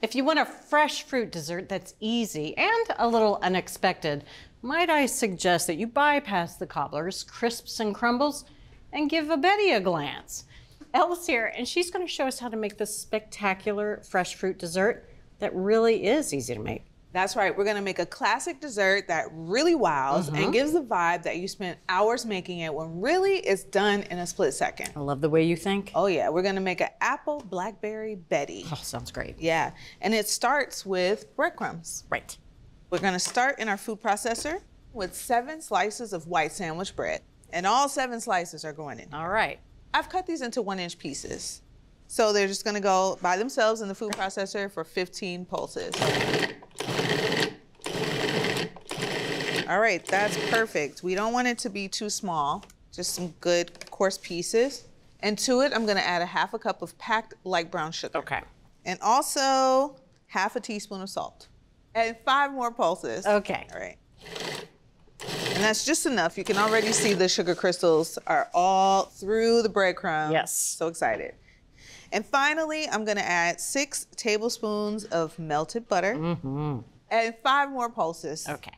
If you want a fresh fruit dessert that's easy and a little unexpected, might I suggest that you bypass the cobblers, crisps, and crumbles and give Betty a glance. Elle's here, and she's going to show us how to make this spectacular fresh fruit dessert that really is easy to make. That's right. We're going to make a classic dessert that really wows and gives the vibe that you spent hours making it when really it's done in a split second. I love the way you think. Oh yeah, we're going to make an Apple-Blackberry Betty. Oh, sounds great. Yeah, and it starts with breadcrumbs. Right. We're going to start in our food processor with 7 slices of white sandwich bread. And all 7 slices are going in. All right. I've cut these into 1-inch pieces. So they're just going to go by themselves in the food processor for 15 pulses. All right, that's perfect. We don't want it to be too small, just some good coarse pieces. And to it, I'm gonna add a 1/2 cup of packed light brown sugar. Okay. And also 1/2 teaspoon of salt. And 5 more pulses. Okay. All right. And that's just enough. You can already see the sugar crystals are all through the breadcrumbs. Yes. So excited. And finally, I'm gonna add 6 tablespoons of melted butter. And 5 more pulses. Okay.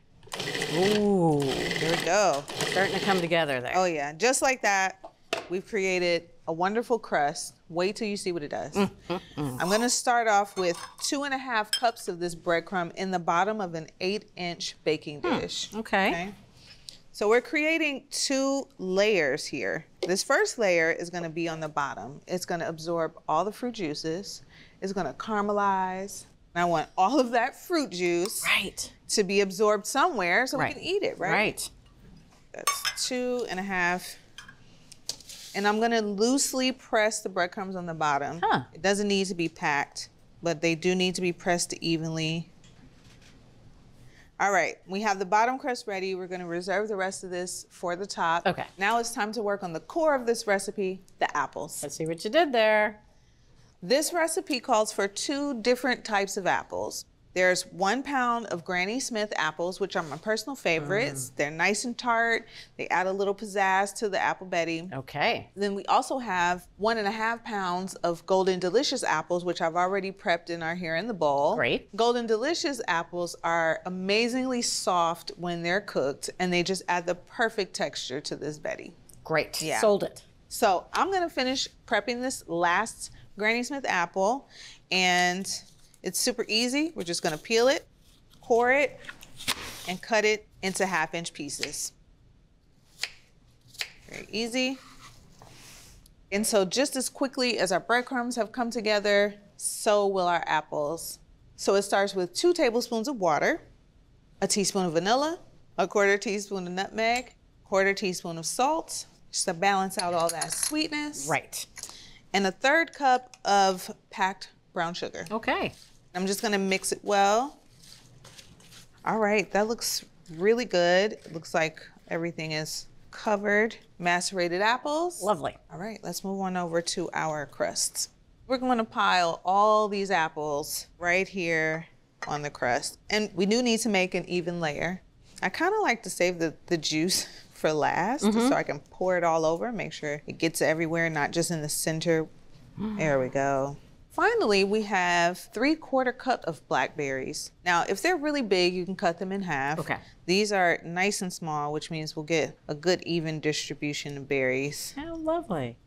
Ooh, Here we go. starting to come together there. Oh yeah, just like that, we've created a wonderful crust. Wait till you see what it does. I'm gonna start off with 2.5 cups of this breadcrumb in the bottom of an 8-inch baking dish. Okay. So we're creating 2 layers here. This first layer is gonna be on the bottom. It's gonna absorb all the fruit juices. It's gonna caramelize. And I want all of that fruit juice to be absorbed somewhere so we can eat it, right? Right. That's 2.5. And I'm gonna loosely press the breadcrumbs on the bottom. It doesn't need to be packed, but they do need to be pressed evenly. All right, we have the bottom crust ready. We're gonna reserve the rest of this for the top. Okay. Now it's time to work on the core of this recipe, the apples. Let's see what you did there. This recipe calls for 2 different types of apples. There's 1 pound of Granny Smith apples, which are my personal favorites. They're nice and tart. They add a little pizzazz to the Apple Betty. Okay. Then we also have 1.5 pounds of Golden Delicious apples, which I've already prepped and are here in the bowl. Great. Golden Delicious apples are amazingly soft when they're cooked, and they just add the perfect texture to this Betty. Great. Yeah. Sold it. So I'm gonna finish prepping this last Granny Smith apple, and it's super easy. We're just gonna peel it, core it, and cut it into 1/2-inch pieces. Very easy. And so just as quickly as our breadcrumbs have come together, so will our apples. So it starts with 2 tablespoons of water, a teaspoon of vanilla, a 1/4 teaspoon of nutmeg, 1/4 teaspoon of salt, just to balance out all that sweetness. Right. And a 1/3 cup of packed brown sugar. Okay. I'm just gonna mix it well. All right, that looks really good. It looks like everything is covered. Macerated apples. Lovely. All right, let's move on over to our crusts. We're gonna pile all these apples right here on the crust. And we do need to make an even layer. I kinda like to save the juice for last so I can pour it all over, make sure it gets everywhere, not just in the center. There we go. Finally, we have 3/4 cup of blackberries. Now, if they're really big, you can cut them in half. Okay. These are nice and small, which means we'll get a good even distribution of berries. How lovely.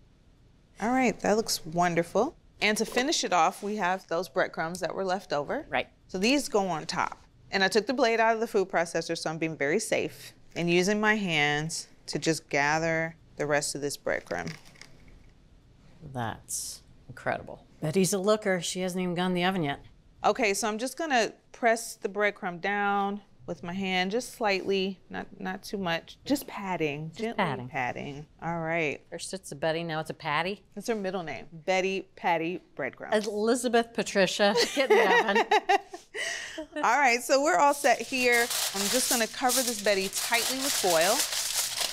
All right, that looks wonderful. And to finish it off, we have those breadcrumbs that were left over. Right. So these go on top. And I took the blade out of the food processor, so I'm being very safe and using my hands to just gather the rest of this breadcrumb. That's incredible. Betty's a looker. She hasn't even gone in the oven yet. Okay, so I'm just gonna press the breadcrumb down with my hand, just slightly, not too much, just patting, gently patting. All right. First it's a Betty, now it's a Patty. That's her middle name, Betty Patty Breadcrumbs. Elizabeth Patricia, get in the oven. All right, so we're all set here. I'm just gonna cover this Betty tightly with foil.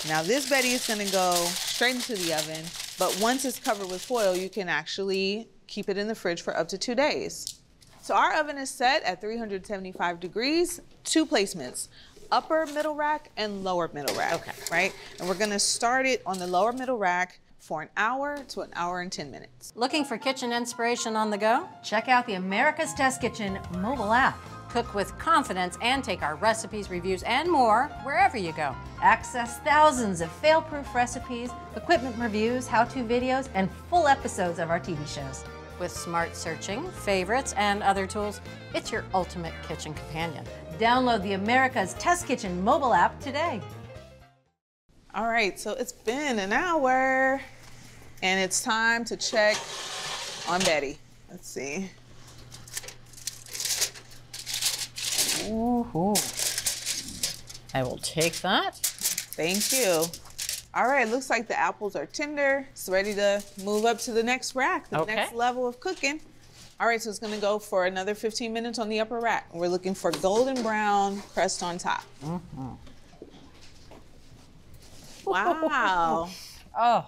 Now this Betty is gonna go straight into the oven, but once it's covered with foil, you can actually keep it in the fridge for up to 2 days. So our oven is set at 375 degrees, 2 placements, upper middle rack and lower middle rack, right? And we're gonna start it on the lower middle rack for an hour to an hour and 10 minutes. Looking for kitchen inspiration on the go? Check out the America's Test Kitchen mobile app. Cook with confidence and take our recipes, reviews, and more wherever you go. Access thousands of fail-proof recipes, equipment reviews, how-to videos, and full episodes of our TV shows. With smart searching, favorites, and other tools, it's your ultimate kitchen companion. Download the America's Test Kitchen mobile app today. All right, so it's been an hour and it's time to check on Betty. Let's see. Ooh. I will take that. Thank you. All right, looks like the apples are tender. It's ready to move up to the next rack, the next level of cooking. All right, so it's gonna go for another 15 minutes on the upper rack. We're looking for golden brown crust on top. Wow. Oh,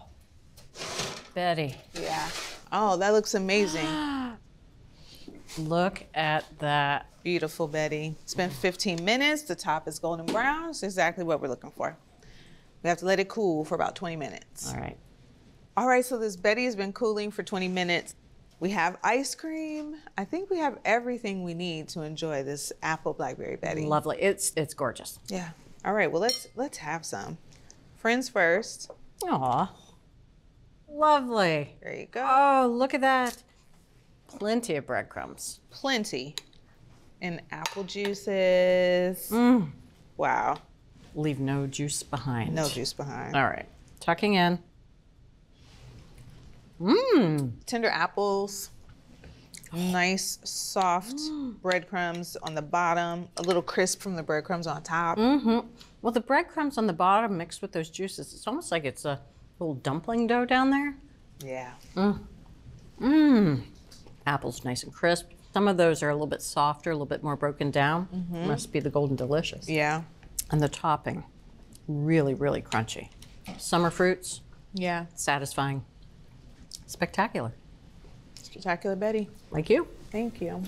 Betty. Yeah. Oh, that looks amazing. Look at that. Beautiful, Betty. It's been 15 minutes. The top is golden brown. It's exactly what we're looking for. We have to let it cool for about 20 minutes. All right. All right, so this Betty has been cooling for 20 minutes. We have ice cream. I think we have everything we need to enjoy this Apple-Blackberry Betty. Lovely. It's gorgeous. Yeah. All right, well, let's have some. Friends first. Aw. Lovely. There you go. Oh, look at that. Plenty of breadcrumbs. Plenty. And apple juices. Wow. Leave no juice behind. No juice behind. All right. Tucking in. Tender apples. Nice, soft breadcrumbs on the bottom. A little crisp from the breadcrumbs on top. Well, the breadcrumbs on the bottom mixed with those juices, it's almost like it's a little dumpling dough down there. Yeah. Apples nice and crisp. Some of those are a little bit softer, a little bit more broken down. Must be the golden delicious. Yeah. And the topping, really, really crunchy. Summer fruits, Yeah. satisfying. Spectacular. Spectacular Betty. Like you. Thank you.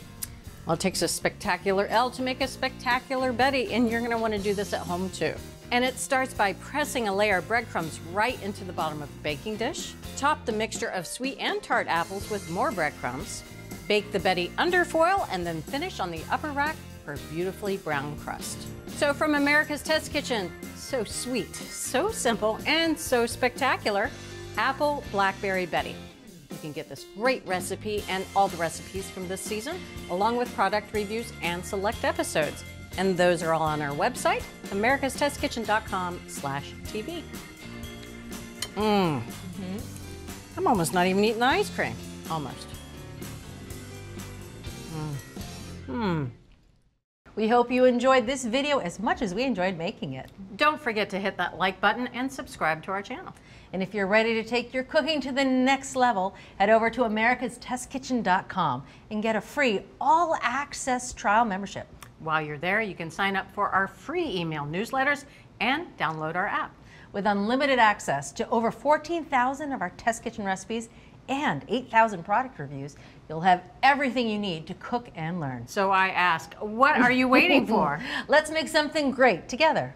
Well, it takes a spectacular L to make a spectacular Betty, and you're gonna wanna do this at home too. And it starts by pressing a layer of breadcrumbs right into the bottom of the baking dish. Top the mixture of sweet and tart apples with more breadcrumbs. Bake the Betty under foil and then finish on the upper rack for a beautifully brown crust. So from America's Test Kitchen, so sweet, so simple, and so spectacular, Apple-Blackberry Betty. You can get this great recipe and all the recipes from this season, along with product reviews and select episodes. And those are all on our website, americastestkitchen.com/TV. I'm almost not even eating the ice cream. Almost. We hope you enjoyed this video as much as we enjoyed making it. Don't forget to hit that like button and subscribe to our channel. And if you're ready to take your cooking to the next level, head over to americastestkitchen.com and get a free all-access trial membership. While you're there, you can sign up for our free email newsletters and download our app. With unlimited access to over 14,000 of our test kitchen recipes and 8,000 product reviews, you'll have everything you need to cook and learn. So I ask, what are you waiting for? Let's make something great together.